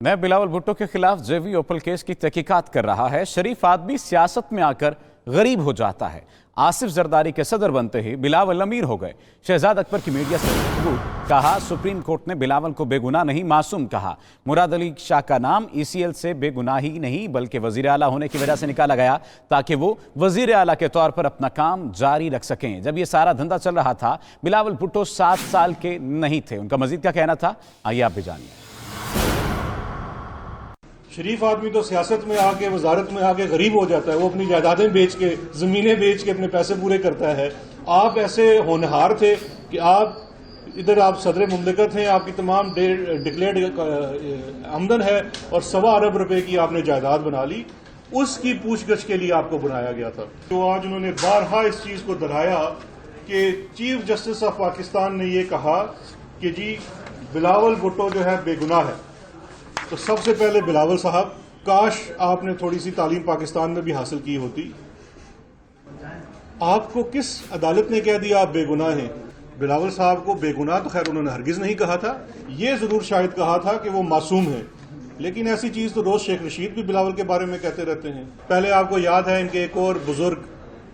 نئے بلاول بھٹو کے خلاف جے وی اوپل کیس کی تحقیقات کر رہا ہے۔ شریف آدمی سیاست میں آ کر غریب ہو جاتا ہے۔ آصف زرداری کے صدر بنتے ہی بلاول امیر ہو گئے۔ شہزاد اکبر کی میڈیا سے گفتگو، کہا سپریم کورٹ نے بلاول کو بے گناہ نہیں معصوم کہا۔ مراد علی شاہ کا نام ECL سے بے گناہی نہیں بلکہ وزیر اعلیٰ ہونے کی وجہ سے نکالا گیا تاکہ وہ وزیر اعلیٰ کے طور پر اپنا کام جاری رکھ سکیں۔ جب یہ سارا دھندا چل رہا تھا بلاول بھٹو 7 سال کے نہیں تھے۔ ان کا مزید کیا کہنا تھا، آئیے آپ بھی جانیے۔ شریف آدمی تو سیاست میں آ کے وزارت میں آ کے غریب ہو جاتا ہے، وہ اپنی جائیدادیں بیچ کے زمینیں بیچ کے اپنے پیسے پورے کرتا ہے۔ آپ ایسے ہونہار تھے کہ آپ صدر مملکت ہیں، آپ کی تمام ڈکلیئرڈ آمدن ہے اور 1.25 ارب روپے کی آپ نے جائیداد بنا لی، اس کی پوچھ گچھ کے لیے آپ کو بنایا گیا تھا۔ تو آج انہوں نے بارہا اس چیز کو دہرایا کہ چیف جسٹس آف پاکستان نے یہ کہا کہ جی بلاول بھٹو جو ہے بے گناہ ہے۔ تو سب سے پہلے بلاول صاحب، کاش آپ نے تھوڑی سی تعلیم پاکستان میں بھی حاصل کی ہوتی۔ آپ کو کس عدالت نے کہہ دیا آپ بے گناہ ہیں؟ بلاول صاحب کو بے گناہ تو خیر انہوں نے ہرگز نہیں کہا تھا، یہ ضرور شاید کہا تھا کہ وہ معصوم ہیں، لیکن ایسی چیز تو روز شیخ رشید بھی بلاول کے بارے میں کہتے رہتے ہیں۔ پہلے آپ کو یاد ہے ان کے ایک اور بزرگ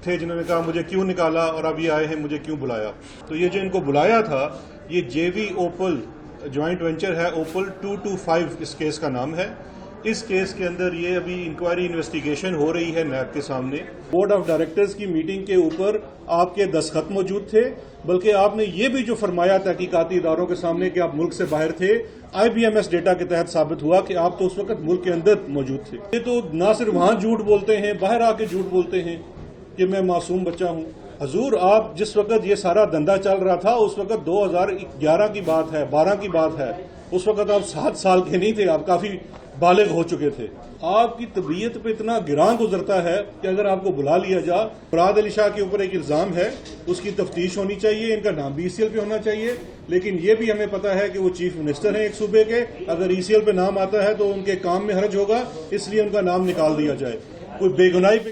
تھے جنہوں نے کہا مجھے کیوں نکالا اور اب یہ آئے ہیں مجھے کیوں بلایا۔ تو یہ جو ان کو بلایا تھا یہ جے وی اوپل جوائنٹ وینچر ہے، اوپل 225 اس کیس کا نام ہے۔ اس کیس کے اندر یہ ابھی انکوائری انویسٹیگیشن ہو رہی ہے نیب کے سامنے۔ بورڈ آف ڈائریکٹرز کی میٹنگ کے اوپر آپ کے دستخط موجود تھے، بلکہ آپ نے یہ بھی جو فرمایا تحقیقاتی اداروں کے سامنے کہ آپ ملک سے باہر تھے، IBMS ڈیٹا کے تحت ثابت ہوا کہ آپ تو اس وقت ملک کے اندر موجود تھے۔ یہ تو نہ صرف وہاں جھوٹ بولتے ہیں، باہر آ کے جھوٹ بولتے ہیں کہ میں معصوم بچہ ہوں۔ حضور آپ جس وقت یہ سارا دھندا چل رہا تھا اس وقت 2011 کی بات ہے، 12 کی بات ہے، اس وقت آپ 7 سال کے نہیں تھے، آپ کافی بالغ ہو چکے تھے۔ آپ کی طبیعت پہ اتنا گراں گزرتا ہے کہ اگر آپ کو بلا لیا جا، مراد علی شاہ کے اوپر ایک الزام ہے، اس کی تفتیش ہونی چاہیے، ان کا نام بھی ECL پہ ہونا چاہیے، لیکن یہ بھی ہمیں پتا ہے کہ وہ چیف منسٹر ہیں ایک صوبے کے، اگر ECL پہ نام آتا ہے تو ان کے کام میں حرج ہوگا، اس لیے ان کا نام نکال دیا جائے۔ کوئی بے گناہی پہ